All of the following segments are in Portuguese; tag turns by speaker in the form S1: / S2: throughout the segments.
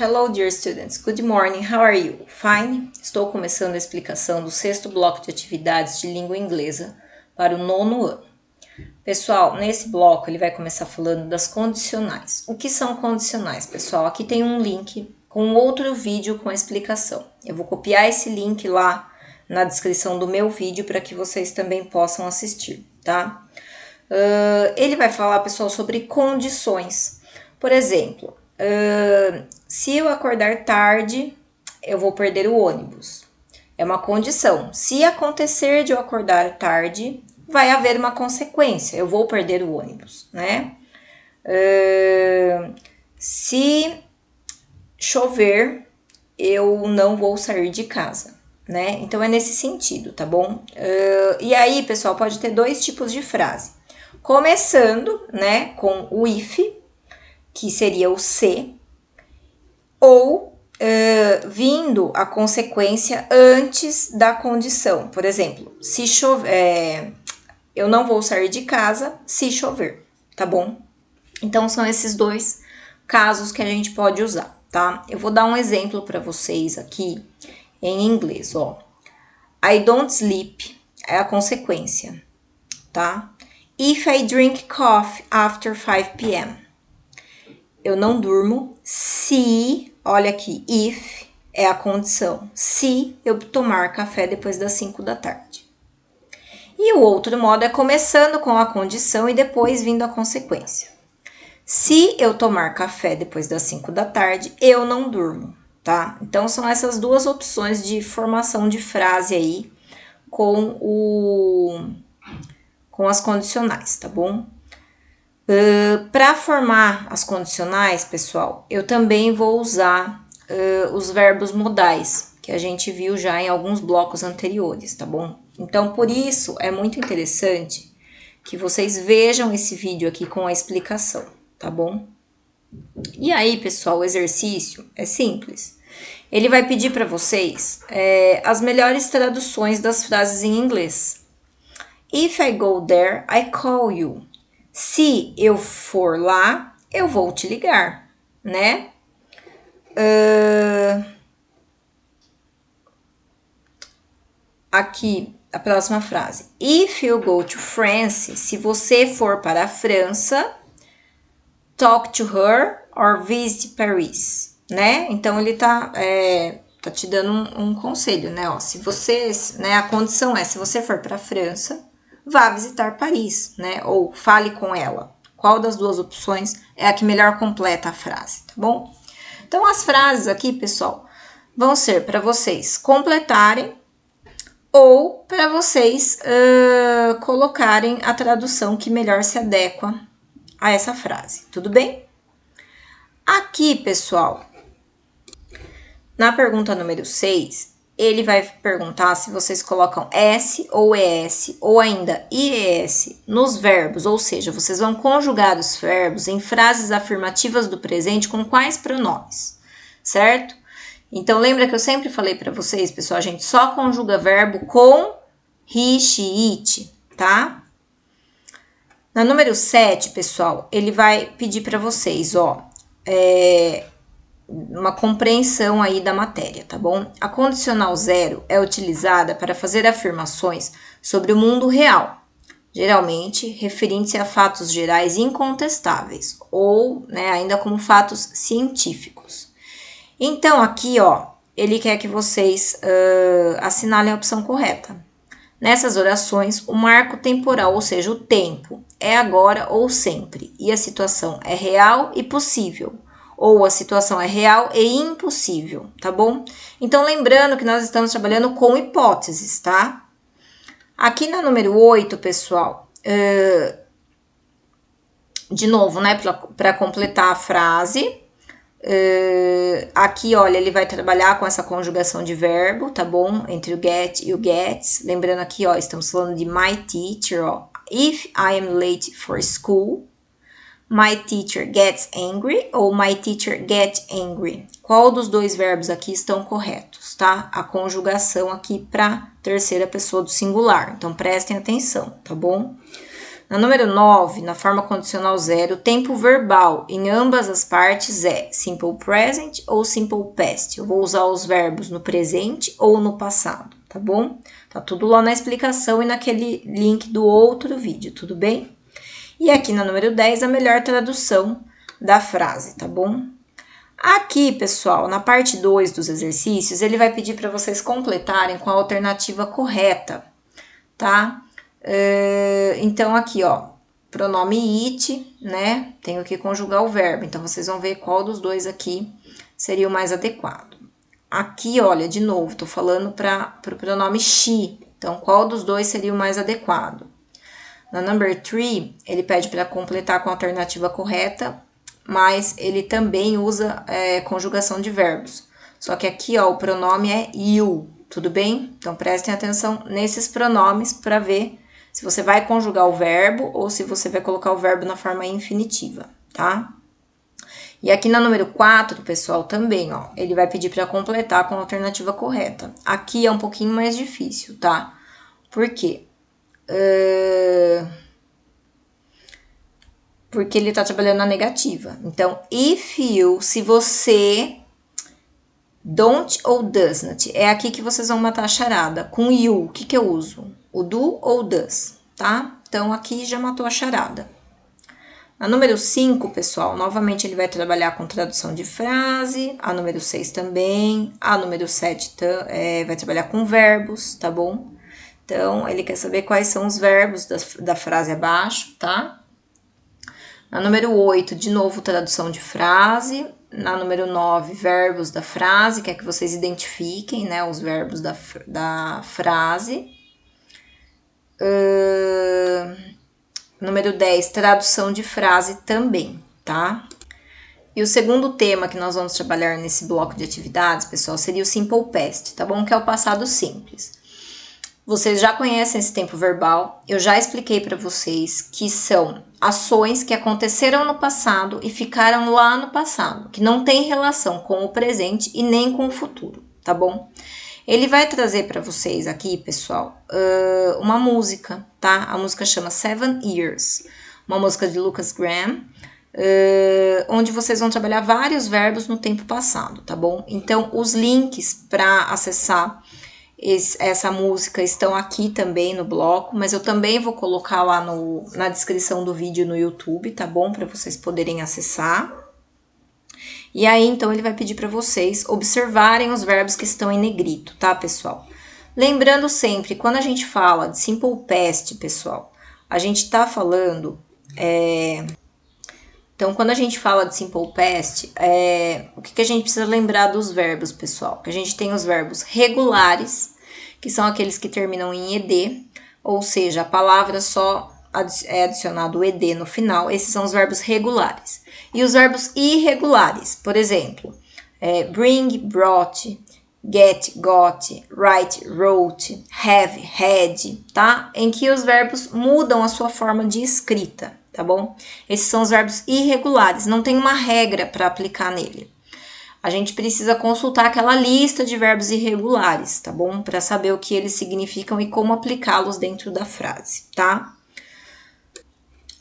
S1: Hello, dear students. Good morning. How are you? Fine? Estou começando a explicação do sexto bloco de atividades de língua inglesa para o nono ano. Pessoal, nesse bloco ele vai começar falando das condicionais. O que são condicionais, pessoal? Aqui tem um link com outro vídeo com a explicação. Eu vou copiar esse link lá na descrição do meu vídeo para que vocês também possam assistir, tá? Ele vai falar, pessoal, sobre condições. Por exemplo, se eu acordar tarde, eu vou perder o ônibus. É uma condição. Se acontecer de eu acordar tarde, vai haver uma consequência. Eu vou perder o ônibus, né? Se chover, eu não vou sair de casa, né? Então, é nesse sentido, tá bom? E aí, pessoal, pode ter dois tipos de frase. Começando, né, com o if, que seria o se, ou vindo a consequência antes da condição. Por exemplo, se chover, eu não vou sair de casa se chover, tá bom? Então, são esses dois casos que a gente pode usar, tá? Eu vou dar um exemplo para vocês aqui em inglês, ó. I don't sleep é a consequência, tá? If I drink coffee after 5 p.m. Eu não durmo se, olha aqui, if é a condição, se eu tomar café depois das 5 da tarde. E o outro modo é começando com a condição e depois vindo a consequência. Se eu tomar café depois das 5 da tarde, eu não durmo, tá? Então, são essas duas opções de formação de frase aí com as condicionais, tá bom? Para formar as condicionais, pessoal, eu também vou usar os verbos modais, que a gente viu já em alguns blocos anteriores, tá bom? Então, por isso, é muito interessante que vocês vejam esse vídeo aqui com a explicação, tá bom? E aí, pessoal, o exercício é simples. Ele vai pedir para vocês as melhores traduções das frases em inglês. If I go there, I call you. Se eu for lá, eu vou te ligar, né? Aqui, a próxima frase. If you go to France, se você for para a França, talk to her or visit Paris, né? Então, ele tá te dando um conselho, né? Ó, se você, né? A condição é, se você for para a França, vá visitar Paris, né? Ou fale com ela. Qual das duas opções é a que melhor completa a frase, tá bom? Então, as frases aqui, pessoal, vão ser para vocês completarem ou para vocês colocarem a tradução que melhor se adequa a essa frase, tudo bem? Aqui, pessoal, na pergunta número 6, ele vai perguntar se vocês colocam S ou ES ou ainda IES nos verbos, ou seja, vocês vão conjugar os verbos em frases afirmativas do presente com quais pronomes, certo? Então, lembra que eu sempre falei para vocês, pessoal, a gente só conjuga verbo com he, she, it, tá? Na número 7, pessoal, ele vai pedir para vocês, ó, uma compreensão aí da matéria, tá bom? A condicional 0 é utilizada para fazer afirmações sobre o mundo real, geralmente referindo-se a fatos gerais incontestáveis, ou, né, ainda como fatos científicos. Então, aqui, ó, ele quer que vocês assinalem a opção correta. Nessas orações, o marco temporal, ou seja, o tempo, é agora ou sempre, e a situação é real e possível, ou a situação é real e impossível, tá bom? Então, lembrando que nós estamos trabalhando com hipóteses, tá? Aqui na número 8, pessoal, de novo, né, para completar a frase, aqui, olha, ele vai trabalhar com essa conjugação de verbo, tá bom? Entre o get e o gets. Lembrando aqui, ó, estamos falando de my teacher, ó. If I am late for school, my teacher gets angry ou my teacher get angry. Qual dos dois verbos aqui estão corretos, tá? A conjugação aqui para terceira pessoa do singular. Então, prestem atenção, tá bom? Na número 9, na forma condicional 0, o tempo verbal em ambas as partes é simple present ou simple past. Eu vou usar os verbos no presente ou no passado, tá bom? Tá tudo lá na explicação e naquele link do outro vídeo, tudo bem? E aqui na número 10, a melhor tradução da frase, tá bom? Aqui, pessoal, na parte 2 dos exercícios, ele vai pedir para vocês completarem com a alternativa correta, tá? Então, aqui, ó, pronome it, né? Tenho que conjugar o verbo, então vocês vão ver qual dos dois aqui seria o mais adequado. Aqui, olha, de novo, tô falando para o pronome she, então qual dos dois seria o mais adequado? Na number 3, ele pede para completar com a alternativa correta, mas ele também usa conjugação de verbos. Só que aqui, ó, o pronome é you, tudo bem? Então, prestem atenção nesses pronomes para ver se você vai conjugar o verbo ou se você vai colocar o verbo na forma infinitiva, tá? E aqui na número 4, pessoal, também, ó, ele vai pedir para completar com a alternativa correta. Aqui é um pouquinho mais difícil, tá? Por quê? Porque ele tá trabalhando na negativa. Então, if you, se você, don't ou doesn't, é aqui que vocês vão matar a charada. Com you, o que eu uso? O do ou does, tá? Então, aqui já matou a charada. Na número 5, pessoal, novamente ele vai trabalhar com tradução de frase. A número 6 também. A número 7 vai trabalhar com verbos, tá bom? Então, ele quer saber quais são os verbos da frase abaixo, tá? Na número 8, de novo, tradução de frase. Na número 9, verbos da frase, quer que vocês identifiquem, né, os verbos da frase. Número 10, tradução de frase também, tá? E o segundo tema que nós vamos trabalhar nesse bloco de atividades, pessoal, seria o simple past, tá bom? Que é o passado simples. Vocês já conhecem esse tempo verbal, eu já expliquei para vocês que são ações que aconteceram no passado e ficaram lá no passado, que não tem relação com o presente e nem com o futuro, tá bom? Ele vai trazer para vocês aqui, pessoal, uma música, tá? A música chama 7 Years, uma música de Lucas Graham, onde vocês vão trabalhar vários verbos no tempo passado, tá bom? Então, os links para acessar essa música estão aqui também no bloco, mas eu também vou colocar lá na descrição do vídeo no YouTube, tá bom? Para vocês poderem acessar. E aí, então, ele vai pedir para vocês observarem os verbos que estão em negrito, tá, pessoal? Lembrando sempre, quando a gente fala de simple past, pessoal, a gente tá falando... Então, quando a gente fala de simple past, o que a gente precisa lembrar dos verbos, pessoal? Que a gente tem os verbos regulares, que são aqueles que terminam em ed, ou seja, a palavra só é adicionado o ed no final. Esses são os verbos regulares. E os verbos irregulares, por exemplo, bring, brought, get, got, write, wrote, have, had, tá? Em que os verbos mudam a sua forma de escrita, tá bom? Esses são os verbos irregulares, não tem uma regra para aplicar nele. A gente precisa consultar aquela lista de verbos irregulares, tá bom? Para saber o que eles significam e como aplicá-los dentro da frase, tá?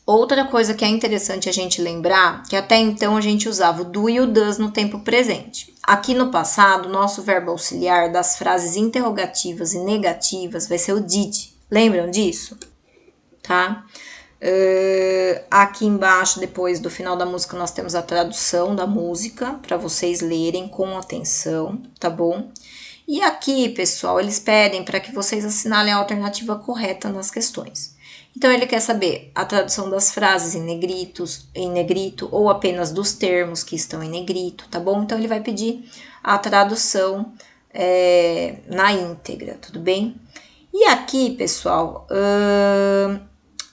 S1: Outra coisa que é interessante a gente lembrar, que até então a gente usava o do e o does no tempo presente. Aqui no passado, o nosso verbo auxiliar das frases interrogativas e negativas vai ser o did. Lembram disso? Tá? Aqui embaixo, depois do final da música, nós temos a tradução da música para vocês lerem com atenção, tá bom? E aqui, pessoal, eles pedem para que vocês assinalem a alternativa correta nas questões. Então, ele quer saber a tradução das frases em negrito ou apenas dos termos que estão em negrito, tá bom? Então, ele vai pedir a tradução na íntegra, tudo bem? E aqui, pessoal,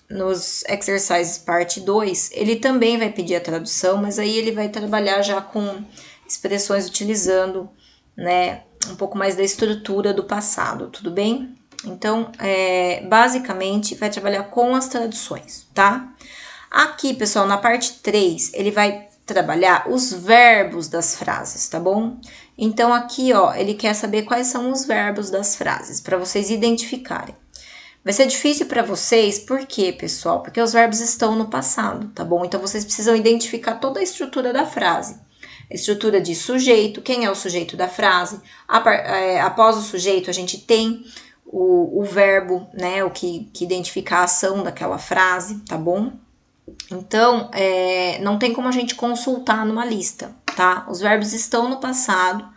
S1: nos exercises parte 2, ele também vai pedir a tradução, mas aí ele vai trabalhar já com expressões utilizando, né, um pouco mais da estrutura do passado, tudo bem? Então, basicamente, vai trabalhar com as traduções, tá? Aqui, pessoal, na parte 3, ele vai trabalhar os verbos das frases, tá bom? Então, aqui, ó, ele quer saber quais são os verbos das frases, para vocês identificarem. Vai ser difícil para vocês, por quê, pessoal? Porque os verbos estão no passado, tá bom? Então, vocês precisam identificar toda a estrutura da frase. A estrutura de sujeito, quem é o sujeito da frase. Após o sujeito, a gente tem o verbo, né? O que identifica a ação daquela frase, tá bom? Então, não tem como a gente consultar numa lista, tá? Os verbos estão no passado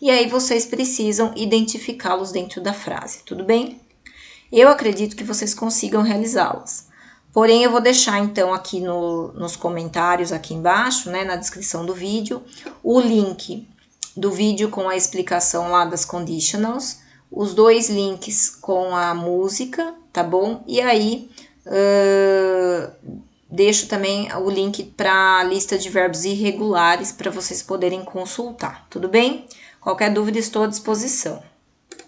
S1: e aí vocês precisam identificá-los dentro da frase, tudo bem? Eu acredito que vocês consigam realizá-las. Porém, eu vou deixar então aqui nos comentários aqui embaixo, né, na descrição do vídeo, o link do vídeo com a explicação lá das conditionals, os 2 links com a música, tá bom? E aí, deixo também o link para a lista de verbos irregulares para vocês poderem consultar, tudo bem? Qualquer dúvida, estou à disposição.